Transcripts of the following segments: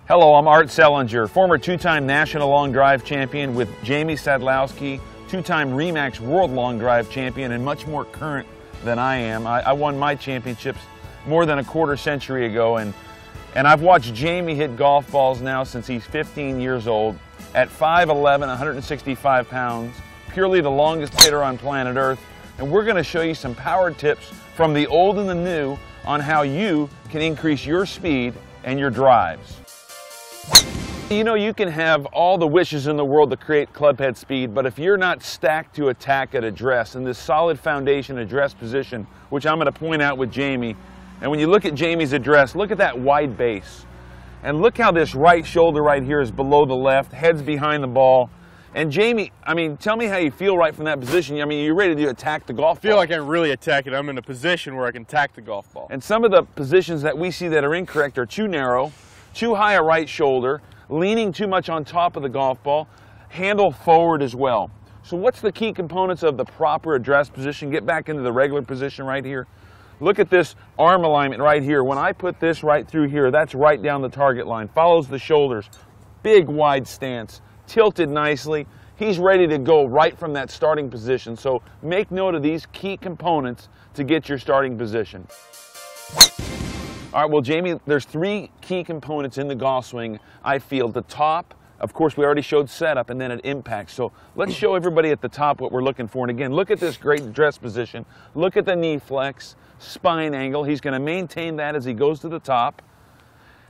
Hello, I'm Art Sellinger, former two-time national long drive champion with Jamie Sadlowski, two-time ReMax world long drive champion, and much more current than I am. I won my championships more than a quarter century ago, and I've watched Jamie hit golf balls now since he's 15 years old at 5'11", 165 pounds, purely the longest hitter on planet Earth. And we're going to show you some power tips from the old and the new on how you can increase your speed and your drives. You know, you can have all the wishes in the world to create clubhead speed, but if you're not stacked to attack at address in this solid foundation address position, which I'm going to point out with Jamie, and when you look at Jamie's address, look at that wide base. And look how this right shoulder right here is below the left, head's behind the ball. And Jamie, I mean, tell me how you feel right from that position. I mean, you're ready to attack the golf ball. I feel like I can really attack it. I'm in a position where I can attack the golf ball. And some of the positions that we see that are incorrect are too narrow, too high a right shoulder, leaning too much on top of the golf ball, handle forward as well. So what's the key components of the proper address position? Get back into the regular position right here. Look at this arm alignment right here. When I put this right through here, that's right down the target line. Follows the shoulders. Big wide stance. Tilted nicely. He's ready to go right from that starting position. So make note of these key components to get your starting position. All right, well, Jamie, there's three key components in the golf swing, I feel. The top, of course, we already showed setup, and then at impact. So let's show everybody at the top what we're looking for. And again, look at this great address position. Look at the knee flex, spine angle. He's going to maintain that as he goes to the top.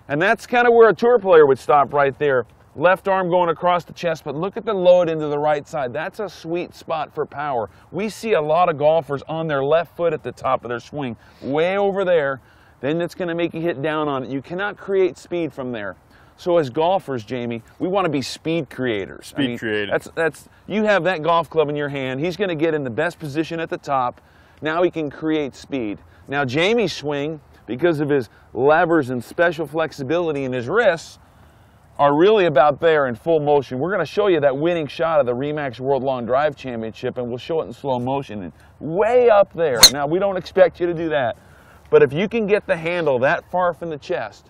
And that's kind of where a tour player would stop right there. Left arm going across the chest, but look at the load into the right side. That's a sweet spot for power. We see a lot of golfers on their left foot at the top of their swing, way over there. Then it's going to make you hit down on it. You cannot create speed from there. So as golfers, Jamie, we want to be speed creators. Speed creators. You have that golf club in your hand. He's going to get in the best position at the top. Now he can create speed. Now Jamie's swing, because of his levers and special flexibility in his wrists, are really about there in full motion. We're going to show you that winning shot of the ReMax World Long Drive Championship, and we'll show it in slow motion, and way up there. Now, we don't expect you to do that, but if you can get the handle that far from the chest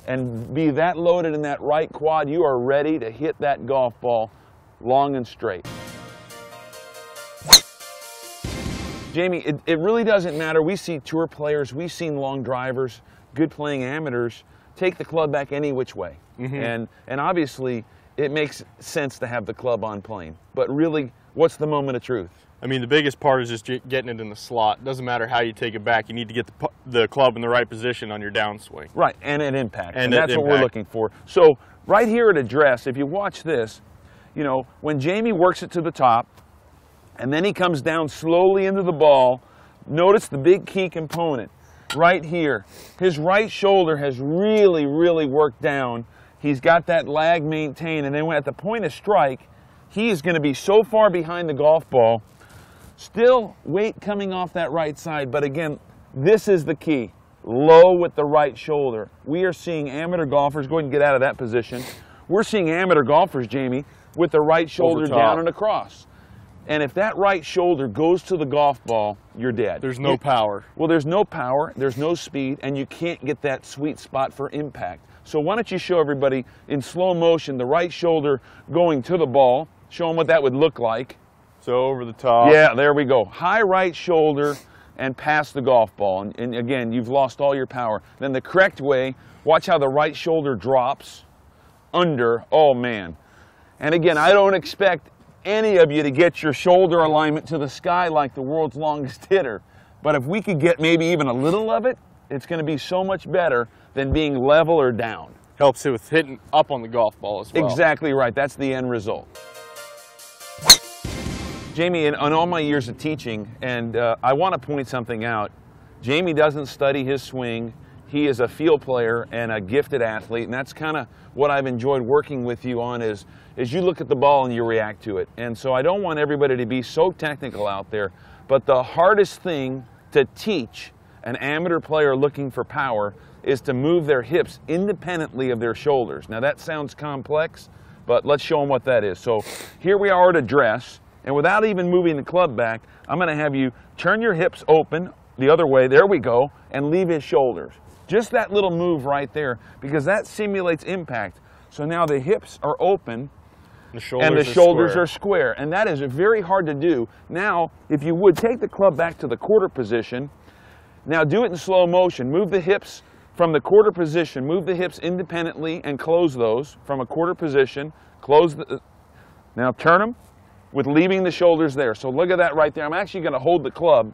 and be that loaded in that right quad, you are ready to hit that golf ball long and straight. Jamie, it really doesn't matter. We see tour players, we've seen long drivers, good playing amateurs, take the club back any which way. And obviously, it makes sense to have the club on plane. But really, what's the moment of truth? I mean, the biggest part is just getting it in the slot. Doesn't matter how you take it back. You need to get the club in the right position on your downswing. Right, and at impact. And that's what we're looking for. So right here at address, if you watch this, you know, when Jamie works it to the top, and then he comes down slowly into the ball, notice the big key component. Right here, his right shoulder has really, really worked down. He's got that lag maintained, and then at the point of strike, he is going to be so far behind the golf ball. Still weight coming off that right side, but again, this is the key. Low with the right shoulder. We are seeing amateur golfers, go ahead and get out of that position. We're seeing amateur golfers, Jamie, with the right shoulder down and across. And if that right shoulder goes to the golf ball, you're dead. There's no power. Well, there's no power, there's no speed, and you can't get that sweet spot for impact. So why don't you show everybody in slow motion the right shoulder going to the ball. Show them what that would look like. So over the top. Yeah, there we go. High right shoulder and past the golf ball. And again, you've lost all your power. Then the correct way, watch how the right shoulder drops under. Oh, man. And again, I don't expect any of you to get your shoulder alignment to the sky like the world's longest hitter. But if we could get maybe even a little of it, it's going to be so much better than being level or down. Helps it with hitting up on the golf ball as well. Exactly right. That's the end result. Jamie, in all my years of teaching, and I want to point something out, Jamie doesn't study his swing. He is a field player and a gifted athlete, and that's kind of what I've enjoyed working with you on is you look at the ball and you react to it. And so I don't want everybody to be so technical out there, but the hardest thing to teach an amateur player looking for power is to move their hips independently of their shoulders. Now that sounds complex, but let's show them what that is. So here we are at address, and without even moving the club back, I'm going to have you turn your hips open the other way, there we go, and leave his shoulders. Just that little move right there, because that simulates impact. So now the hips are open and the shoulders are square. And that is very hard to do. Now, if you would, take the club back to the quarter position. Now do it in slow motion. Move the hips from the quarter position. Move the hips independently and close those from a quarter position. Close the, now turn them with leaving the shoulders there. So look at that right there. I'm actually going to hold the club.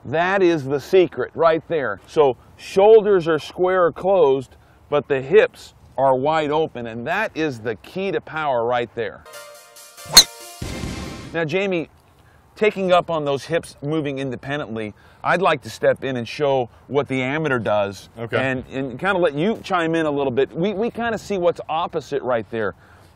That is the secret right there. So shoulders are square or closed, but the hips are wide open, and that is the key to power right there. Now, Jamie, taking up on those hips moving independently, I'd like to step in and show what the amateur does, and kind of let you chime in a little bit. We kind of see what's opposite right there.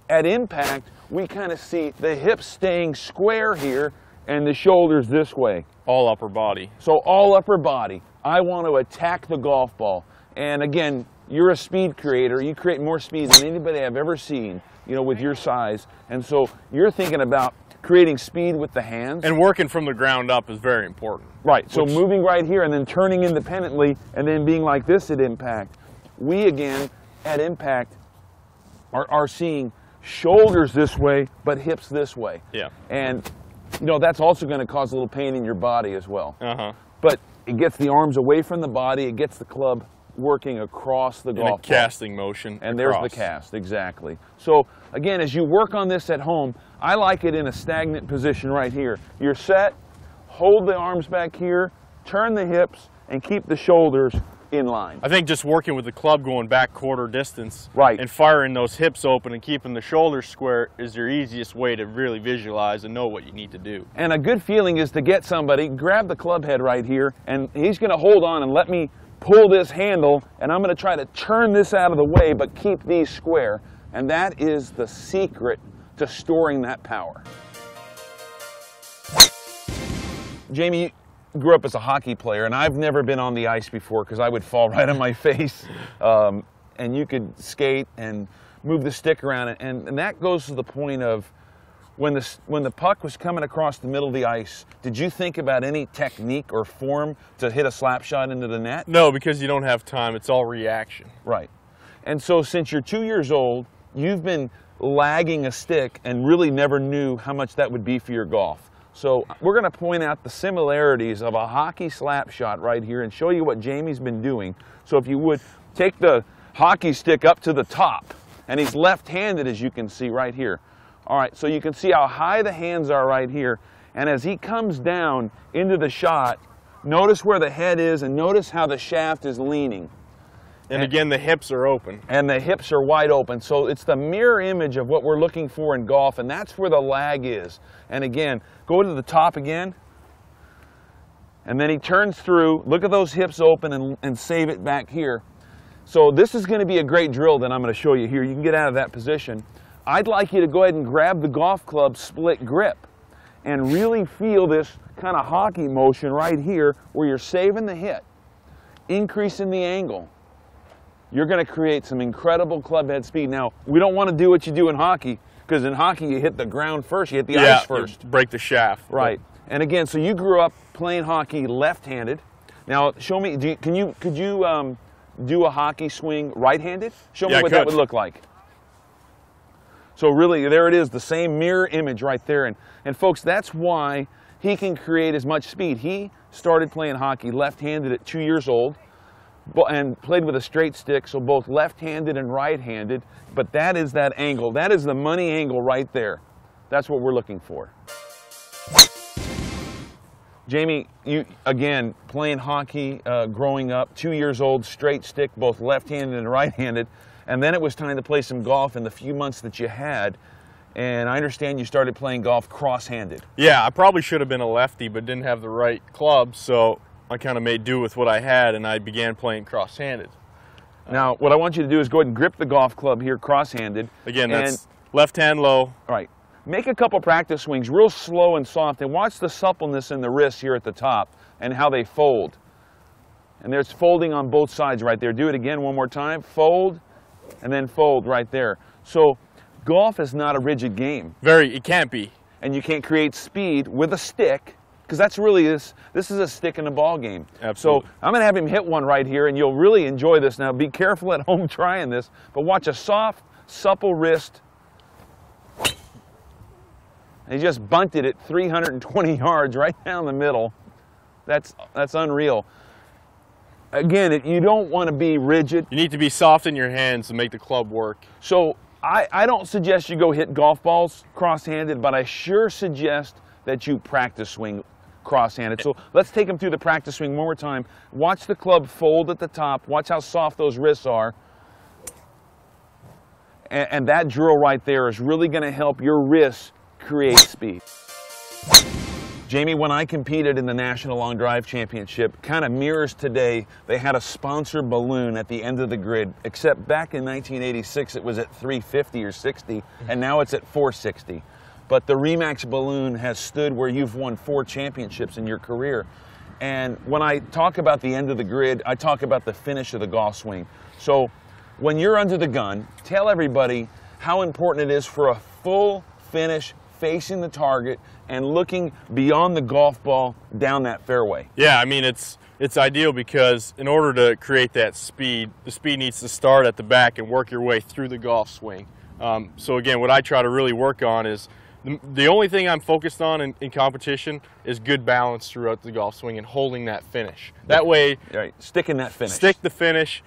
At impact, we kind of see the hips staying square here and the shoulders this way. All upper body. So all upper body. I want to attack the golf ball. And again, you're a speed creator. You create more speed than anybody I've ever seen, you know, with your size. And so you're thinking about creating speed with the hands. And working from the ground up is very important. Right, so moving right here and then turning independently and then being like this at impact. We, again, at impact, are seeing shoulders this way, but hips this way. Yeah. And, you know, that's also going to cause a little pain in your body as well. But it gets the arms away from the body, it gets the club working across the golf ball. Casting motion. And there's the cast, exactly. So again, as you work on this at home, I like it in a stagnant position right here. You're set, hold the arms back here, turn the hips, and keep the shoulders in line. I think just working with the club going back quarter distance, right, and firing those hips open and keeping the shoulders square is your easiest way to really visualize and know what you need to do. And a good feeling is to get somebody, grab the club head right here, and he's going to hold on and let me pull this handle, and I'm going to try to turn this out of the way but keep these square. And that is the secret to storing that power. Jamie, you grew up as a hockey player, and I've never been on the ice before because I would fall right on my face. And you could skate and move the stick around, and that goes to the point of when the puck was coming across the middle of the ice, did you think about any technique or form to hit a slap shot into the net? No, because you don't have time. It's all reaction. Right. And so since you're 2 years old, you've been lagging a stick and really never knew how much that would be for your golf. So we're going to point out the similarities of a hockey slap shot right here and show you what Jamie's been doing. So if you would, take the hockey stick up to the top, and he's left-handed, as you can see right here. All right, so you can see how high the hands are right here, and as he comes down into the shot, notice where the head is and notice how the shaft is leaning. And again, the hips are open. And the hips are wide open. So it's the mirror image of what we're looking for in golf, and that's where the lag is. And again, go to the top again. And then he turns through. Look at those hips open and save it back here. So this is going to be a great drill that I'm going to show you here. You can get out of that position. I'd like you to go ahead and grab the golf club split grip and really feel this kind of hockey motion right here where you're saving the hit, increasing the angle. You're going to create some incredible club head speed. Now, we don't want to do what you do in hockey, because in hockey you hit the ground first, you hit the ice first. Break the shaft. Right. And again, so you grew up playing hockey left-handed. Now, show me, could you do a hockey swing right-handed? Show me what that would look like. So really, there it is, the same mirror image right there. And folks, that's why he can create as much speed. He started playing hockey left-handed at 2 years old and played with a straight stick, so both left-handed and right-handed. But that is that angle. That is the money angle right there. That's what we're looking for. Jamie, you, again, playing hockey, growing up, 2 years old, straight stick, both left-handed and right-handed. And then it was time to play some golf in the few months that you had. And I understand you started playing golf cross-handed. Yeah, I probably should have been a lefty, but didn't have the right club, so I kind of made do with what I had, and I began playing cross-handed. Now, what I want you to do is go ahead and grip the golf club here cross-handed. Again, that's left hand low. All right. Make a couple practice swings real slow and soft, and watch the suppleness in the wrists here at the top and how they fold. And there's folding on both sides right there. Do it again one more time. Fold, and then fold right there. So golf is not a rigid game. It can't be. And you can't create speed with a stick because that's really this is a stick in the ball game. Absolutely. So I'm going to have him hit one right here, and you'll really enjoy this. Now, be careful at home trying this, but watch a soft, supple wrist. He just bunted it 320 yards right down the middle. That's unreal. Again, you don't want to be rigid. You need to be soft in your hands to make the club work. So I don't suggest you go hit golf balls cross-handed, but I sure suggest that you practice swing cross-handed. So let's take them through the practice swing one more time. Watch the club fold at the top. Watch how soft those wrists are. And that drill right there is really going to help your wrists create speed. Jamie, when I competed in the National Long Drive Championship, kind of mirrors today. They had a sponsor balloon at the end of the grid, except back in 1986 it was at 350 or 60, and now it's at 460. But the ReMax balloon has stood where you've won 4 championships in your career. And when I talk about the end of the grid, I talk about the finish of the golf swing. So when you're under the gun, tell everybody how important it is for a full finish facing the target and looking beyond the golf ball down that fairway. Yeah, I mean, it's ideal because in order to create that speed, the speed needs to start at the back and work your way through the golf swing. So again, what I try to really work on is the only thing I'm focused on in competition is good balance throughout the golf swing and holding that finish. That way, right, sticking that finish. Stick the finish.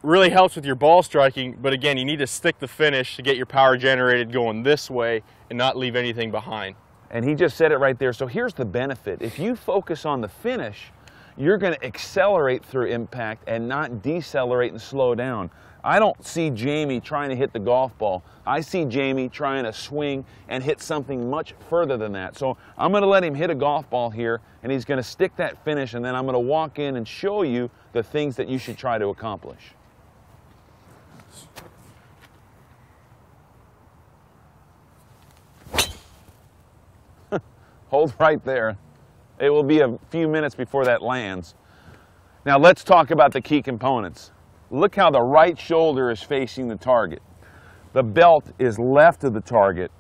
Really helps with your ball striking, but again, you need to stick the finish to get your power generated going this way and not leave anything behind. And he just said it right there. So here's the benefit. If you focus on the finish, you're going to accelerate through impact and not decelerate and slow down. I don't see Jamie trying to hit the golf ball. I see Jamie trying to swing and hit something much further than that. So I'm going to let him hit a golf ball here, and he's going to stick that finish, and then I'm going to walk in and show you the things that you should try to accomplish. Hold right there. It will be a few minutes before that lands. Now let's talk about the key components. Look how the right shoulder is facing the target. The belt is left of the target,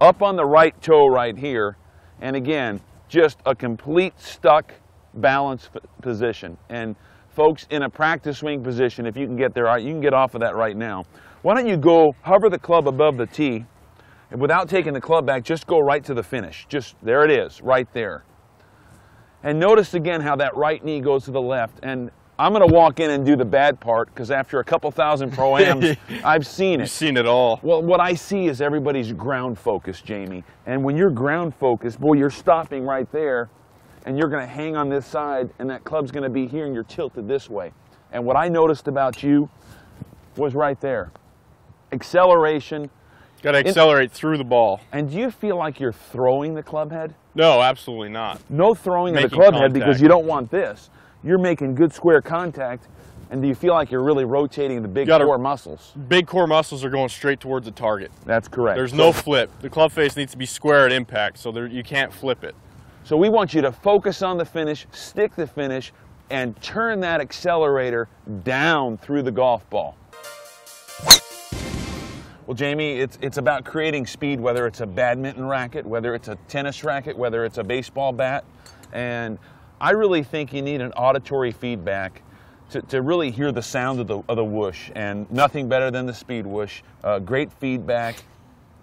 up on the right toe right here, and again, just a complete stuck balance position. And folks, in a practice swing position, if you can get there, you can get off of that right now. Why don't you go hover the club above the tee, and without taking the club back, just go right to the finish. Just, there it is, right there. And notice again how that right knee goes to the left. And I'm going to walk in and do the bad part, because after a couple thousand Pro-Ams, I've seen it. You've seen it all. Well, what I see is everybody's ground focused, Jamie. And when you're ground focused, boy, you're stopping right there, and you're going to hang on this side, and that club's going to be here, and you're tilted this way. And what I noticed about you was right there. Acceleration. Got to accelerate through the ball. And do you feel like you're throwing the club head? No, absolutely not. No throwing of the club head, because you don't want this. You're making good square contact, and do you feel like you're really rotating the big core muscles? Big core muscles are going straight towards the target. That's correct. There's no flip. The club face needs to be square at impact, so you can't flip it. So we want you to focus on the finish, stick the finish, and turn that accelerator down through the golf ball. Well, Jamie, it's about creating speed, whether it's a badminton racket, whether it's a tennis racket, whether it's a baseball bat. And I really think you need an auditory feedback to really hear the sound of the whoosh, and nothing better than the speed whoosh. Great feedback,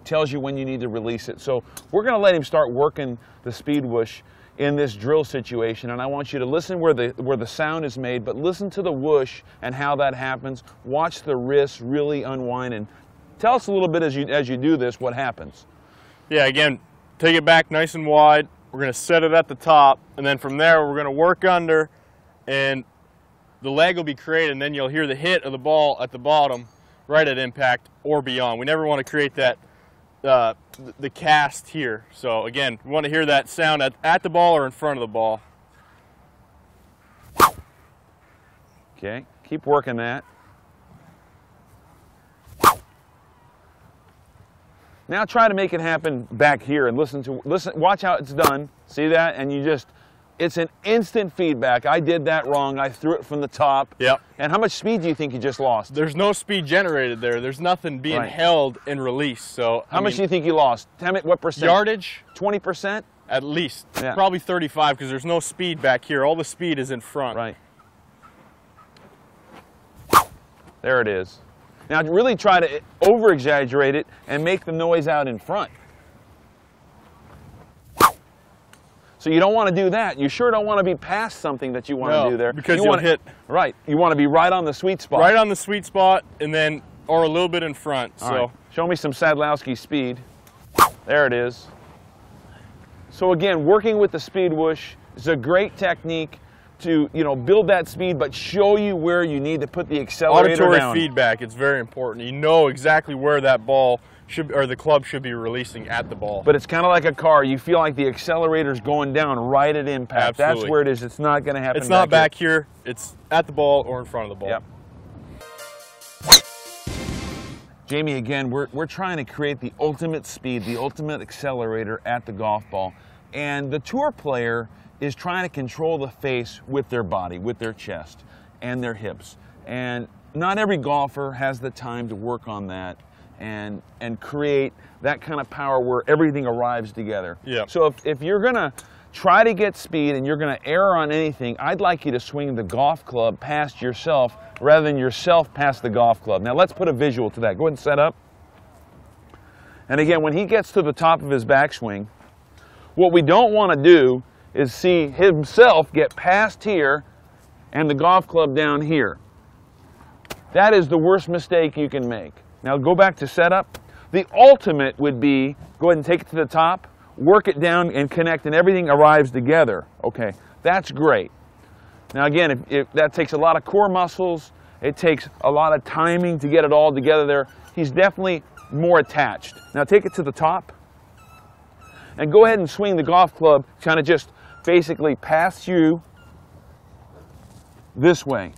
tells you when you need to release it. So we're going to let him start working the speed whoosh in this drill situation, and I want you to listen where the sound is made, but listen to the whoosh and how that happens. Watch the wrists really unwind, and tell us a little bit as you do this what happens. Yeah, again, take it back nice and wide. We're going to set it at the top, and then from there we're going to work under, and the leg will be created, and then you'll hear the hit of the ball at the bottom, right at impact or beyond. We never want to create that the cast here. So again, we want to hear that sound at the ball or in front of the ball. Okay, keep working that. Now try to make it happen back here, and listen, watch how it's done. See that? And it's an instant feedback. I did that wrong. I threw it from the top. Yep. And how much speed do you think you just lost? There's no speed generated there. There's nothing being held and released. So how much do you think you lost? Tell me what percent? Yardage. 20%? At least. Yeah. Probably 35 because there's no speed back here. All the speed is in front. Right. There it is. Now really try to over-exaggerate it and make the noise out in front. So you don't want to do that. You sure don't want to be past something that you want to do there. Because you'll hit. Right. You want to be right on the sweet spot. Right on the sweet spot, and then, or a little bit in front. All right. Show me some Sadlowski speed. There it is. So again, working with the speed whoosh is a great technique to, you know, build that speed, but show you where you need to put the accelerator Auditory down. feedback, it's very important. You know exactly where that ball should, or the club should be releasing at the ball. But it's kind of like a car. You feel like the accelerator's going down right at impact. Absolutely. That's where it is. It's not going to happen. It's not back here. It's at the ball or in front of the ball. Yep. Jamie, again, we're trying to create the ultimate speed, the ultimate accelerator at the golf ball. And the tour player is trying to control the face with their body, with their chest and their hips. And not every golfer has the time to work on that and create that kind of power where everything arrives together. Yep. So if you're going to try to get speed and you're going to err on anything, I'd like you to swing the golf club past yourself rather than yourself past the golf club. Now let's put a visual to that. Go ahead and set up. And again, when he gets to the top of his backswing, what we don't want to do is see himself get past here and the golf club down here. That is the worst mistake you can make. Now go back to setup. The ultimate would be, go ahead and take it to the top, work it down and connect and everything arrives together. Okay, that's great. Now again, if that takes a lot of core muscles, it takes a lot of timing to get it all together there. He's definitely more attached. Now take it to the top and go ahead and swing the golf club kind of just basically past you this way.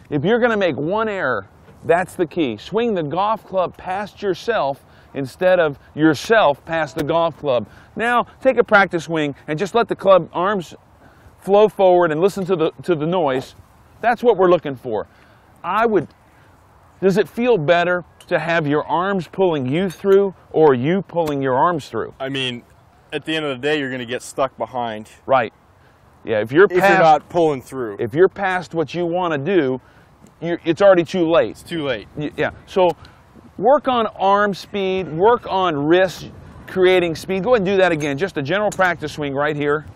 If you're going to make one error, that's the key. Swing the golf club past yourself instead of yourself past the golf club. Now take a practice swing and just let the club arms flow forward and listen to the noise. That's what we're looking for. Does it feel better to have your arms pulling you through or you pulling your arms through? I mean, at the end of the day, you're going to get stuck behind. Right. Yeah, if you're not pulling through. If you're past what you want to do, it's already too late. It's too late. Yeah. So work on arm speed, work on wrist creating speed. Go ahead and do that again. Just a general practice swing right here.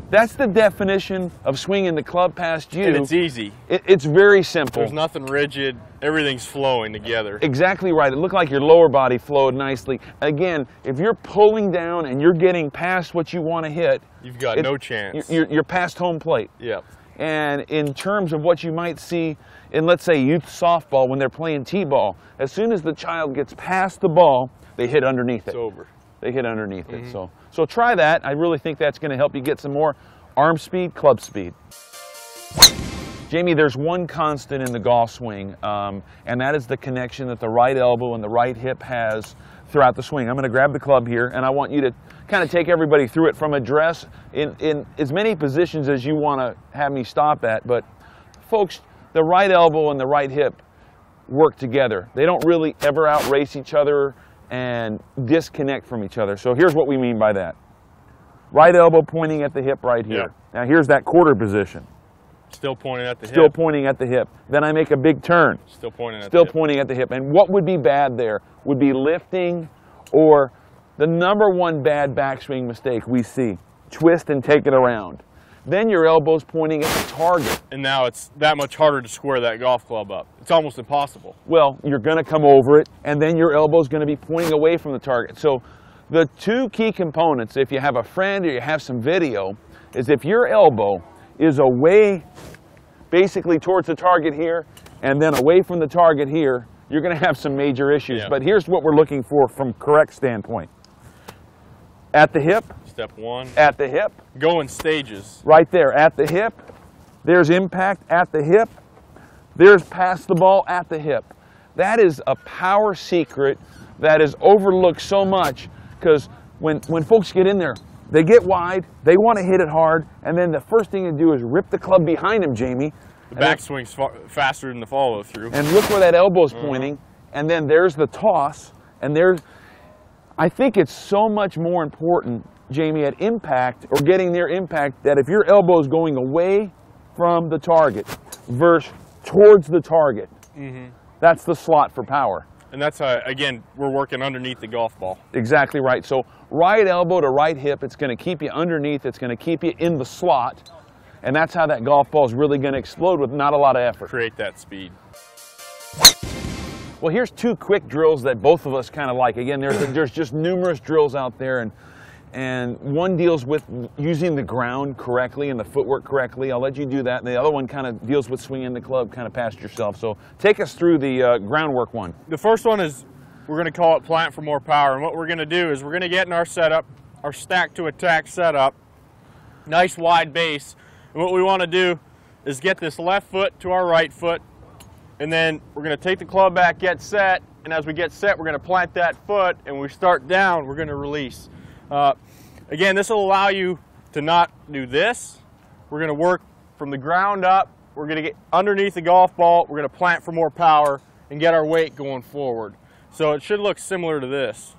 That's the definition of swinging the club past you. And it's easy. It's very simple. There's nothing rigid. Everything's flowing together. Exactly right. It looked like your lower body flowed nicely. Again, if you're pulling down and you're getting past what you want to hit, you've got no chance. You're past home plate. Yep. And in terms of what you might see in, let's say, youth softball when they're playing t-ball, as soon as the child gets past the ball, they hit underneath it. It's over. They hit underneath it. So try that. I really think that's going to help you get some more arm speed, club speed. Jamie, there's one constant in the golf swing, and that is the connection that the right elbow and the right hip has throughout the swing. I'm going to grab the club here, and I want you to kind of take everybody through it from address in as many positions as you want to have me stop at. But folks, the right elbow and the right hip work together. They don't really ever outrace each other and disconnect from each other. So here's what we mean by that. Right elbow pointing at the hip right here. Yep. Now here's that quarter position. Still pointing at the hip. Still pointing at the hip. Then I make a big turn. Still pointing at the hip. Still pointing at the hip. And what would be bad there would be lifting, or the number one bad backswing mistake we see, twist and take it around. Then your elbow's pointing at the target. And now it's that much harder to square that golf club up. It's almost impossible. Well, you're going to come over it, and then your elbow's going to be pointing away from the target. So the two key components, if you have a friend or you have some video, is if your elbow is away basically towards the target here and then away from the target here, you're going to have some major issues. Yeah. But here's what we're looking for from correct standpoint. At the hip. Step one. At the hip. Go in stages. Right there at the hip. There's impact at the hip. There's past the ball at the hip. That is a power secret that is overlooked so much, because when folks get in there, they get wide, they want to hit it hard, and then the first thing to do is rip the club behind him, Jamie. The backswing's faster than the follow through. And look where that elbow's pointing, and then there's the toss, and I think it's so much more important Jamie, at impact or getting near impact, that if your elbow is going away from the target versus towards the target, that's the slot for power. And that's, again, we're working underneath the golf ball. Exactly right. So right elbow to right hip, it's going to keep you underneath, it's going to keep you in the slot, and that's how that golf ball is really going to explode with not a lot of effort. Create that speed. Well, here's two quick drills that both of us kind of like. Again, there's just numerous drills out there, and one deals with using the ground correctly and the footwork correctly. I'll let you do that. And the other one kind of deals with swinging the club kind of past yourself. So take us through the groundwork one. The first one is, we're going to call it plant for more power. And what we're going to do is we're going to get in our setup, our stack to attack setup, nice wide base. And what we want to do is get this left foot to our right foot, and then we're going to take the club back, get set, and as we get set, we're going to plant that foot, and we start down, we're going to release. Again, this will allow you to not do this. We're going to work from the ground up. We're going to get underneath the golf ball. We're going to plant for more power and get our weight going forward. So it should look similar to this.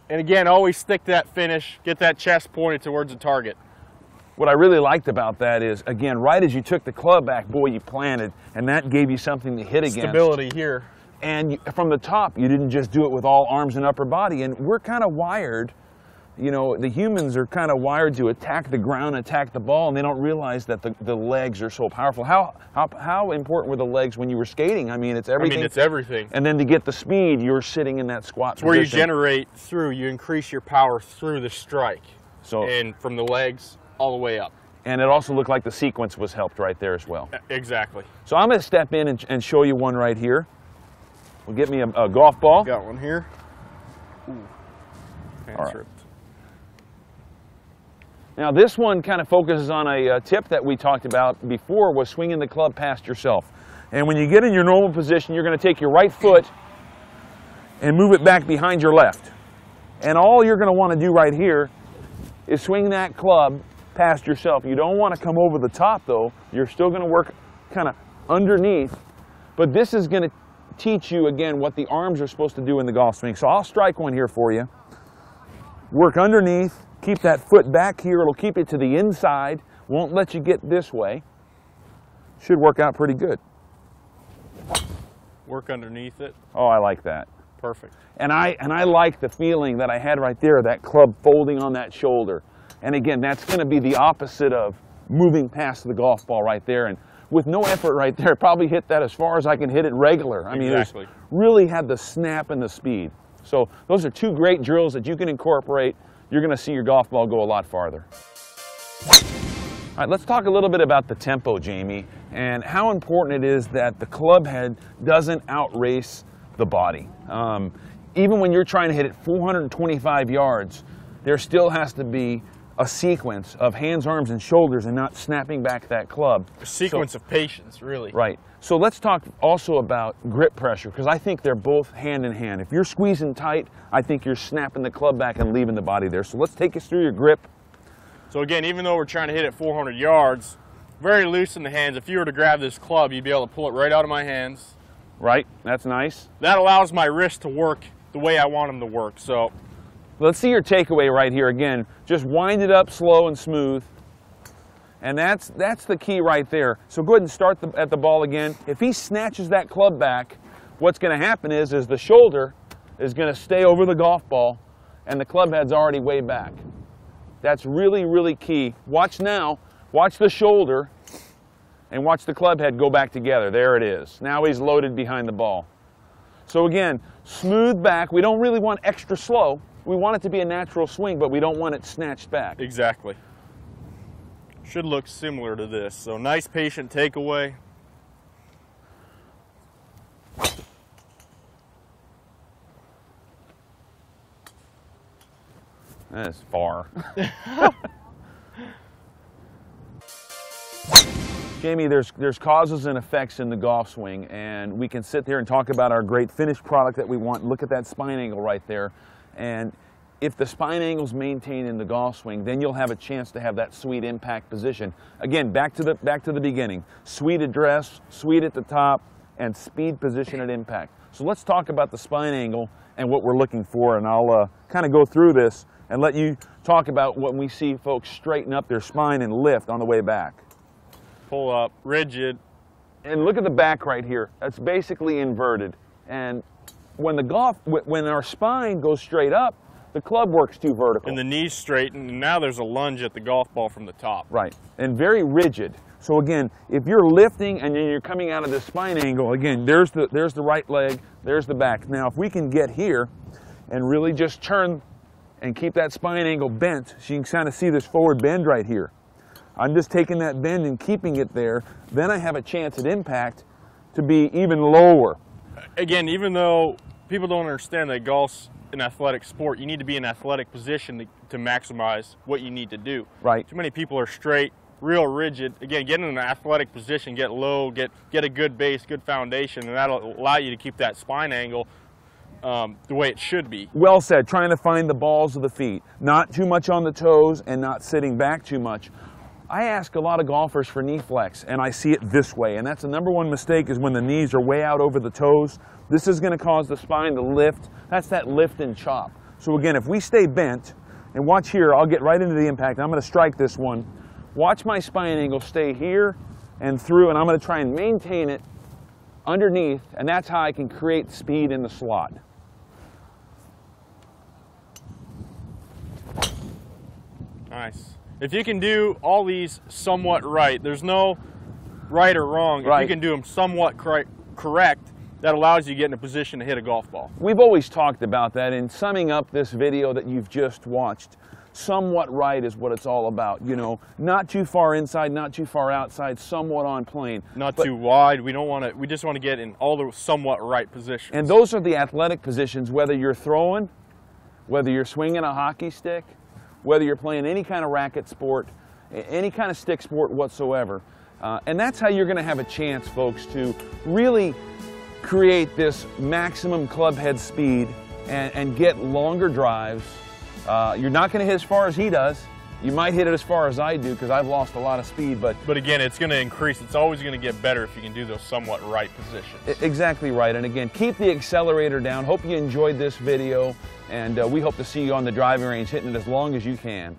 And again, always stick that finish, get that chest pointed towards the target. What I really liked about that is, again, right as you took the club back, boy, you planted, and that gave you something to hit against. Stability here. And from the top, you didn't just do it with all arms and upper body. And we're kind of wired, you know, the humans are kind of wired to attack the ground, attack the ball, and they don't realize that the legs are so powerful. How important were the legs when you were skating? I mean, it's everything. It's everything. And then to get the speed, you're sitting in that squat position. Where you generate through, you increase your power through the strike. So, and from the legs all the way up. And it also looked like the sequence was helped right there as well. Exactly. So I'm going to step in and show you one right here. We'll get me a golf ball. Got one here. Ooh. All right. Now this one kind of focuses on a tip that we talked about before, was swinging the club past yourself. And when you get in your normal position, you're going to take your right foot and move it back behind your left. And all you're going to want to do right here is swing that club past yourself. You don't want to come over the top though. You're still going to work kind of underneath, but this is going to teach you again what the arms are supposed to do in the golf swing. So I'll strike one here for you. Work underneath, keep that foot back here. It'll keep it to the inside, won't let you get this way. Should work out pretty good. Work underneath it. Oh, I like that. Perfect. And I like the feeling that I had right there, that club folding on that shoulder. And again, that's going to be the opposite of moving past the golf ball right there. And with no effort right there, probably hit that as far as I can hit it regular. I mean, exactly. It really had the snap and the speed. So those are two great drills that you can incorporate. You're going to see your golf ball go a lot farther. All right, let's talk a little bit about the tempo, Jamie, and how important it is that the club head doesn't outrace the body. Even when you're trying to hit it 425 yards, there still has to be a sequence of hands, arms, and shoulders and not snapping back that club. A sequence of patience, really. Right. So let's talk also about grip pressure, because I think they're both hand in hand. If you're squeezing tight, I think you're snapping the club back and leaving the body there. So let's take us through your grip. So again, even though we're trying to hit it 400 yards, very loose in the hands. If you were to grab this club, you'd be able to pull it right out of my hands. Right, that's nice. That allows my wrist to work the way I want them to work. So let's see your takeaway right here again. Just wind it up slow and smooth. And that's the key right there. So go ahead and start at the ball again. If he snatches that club back, what's going to happen is the shoulder is going to stay over the golf ball and the club head's already way back. That's really, really key. Watch now. Watch the shoulder and watch the club head go back together. There it is. Now he's loaded behind the ball. So again, smooth back. We don't really want extra slow. We want it to be a natural swing, but we don't want it snatched back. Exactly. Should look similar to this. So nice patient takeaway. That is far. Jamie, there's causes and effects in the golf swing, and we can sit there and talk about our great finished product that we want. Look at that spine angle right there. And if the spine angle's maintained in the golf swing, then you'll have a chance to have that sweet impact position. Again, back to the beginning. Sweet address, sweet at the top, and speed position at impact. So let's talk about the spine angle and what we're looking for, and I'll kind of go through this and let you talk about when we see folks straighten up their spine and lift on the way back. Pull up, rigid. And look at the back right here. That's basically inverted. And when our spine goes straight up, the club works too vertical. And the knees straighten, and now there's a lunge at the golf ball from the top. Right, and very rigid. So again, if you're lifting and then you're coming out of this spine angle, again, there's the right leg, there's the back. Now, if we can get here and really just turn and keep that spine angle bent, so you can kind of see this forward bend right here. I'm just taking that bend and keeping it there. Then I have a chance at impact to be even lower. Again, even though people don't understand that golf's an athletic sport, you need to be in an athletic position to maximize what you need to do. Right. Too many people are straight, real rigid. Again, get in an athletic position, get low, get a good base, good foundation, and that'll allow you to keep that spine angle the way it should be. Well said, trying to find the balls of the feet. Not too much on the toes and not sitting back too much. I ask a lot of golfers for knee flex, and I see it this way, and that's the number one mistake, is when the knees are way out over the toes. This is going to cause the spine to lift. That's that lift and chop. So again, if we stay bent, and watch here, I'll get right into the impact. I'm going to strike this one. Watch my spine angle stay here and through, and I'm going to try and maintain it underneath, and that's how I can create speed in the slot. Nice. If you can do all these somewhat right, there's no right or wrong. If you can do them somewhat correct, that allows you to get in a position to hit a golf ball. We've always talked about that. In summing up this video that you've just watched, somewhat right is what it's all about. You know, not too far inside, not too far outside, somewhat on plane. Not too wide. We don't want to. We just want to get in all the somewhat right positions. And those are the athletic positions, whether you're throwing, whether you're swinging a hockey stick, whether you're playing any kind of racket sport, any kind of stick sport whatsoever. And that's how you're going to have a chance, folks, to really create this maximum club head speed and get longer drives. You're not going to hit as far as he does. You might hit it as far as I do, because I've lost a lot of speed. But again, it's going to increase. It's always going to get better if you can do those somewhat right positions. Exactly right. And again, keep the accelerator down. Hope you enjoyed this video, and we hope to see you on the driving range hitting it as long as you can.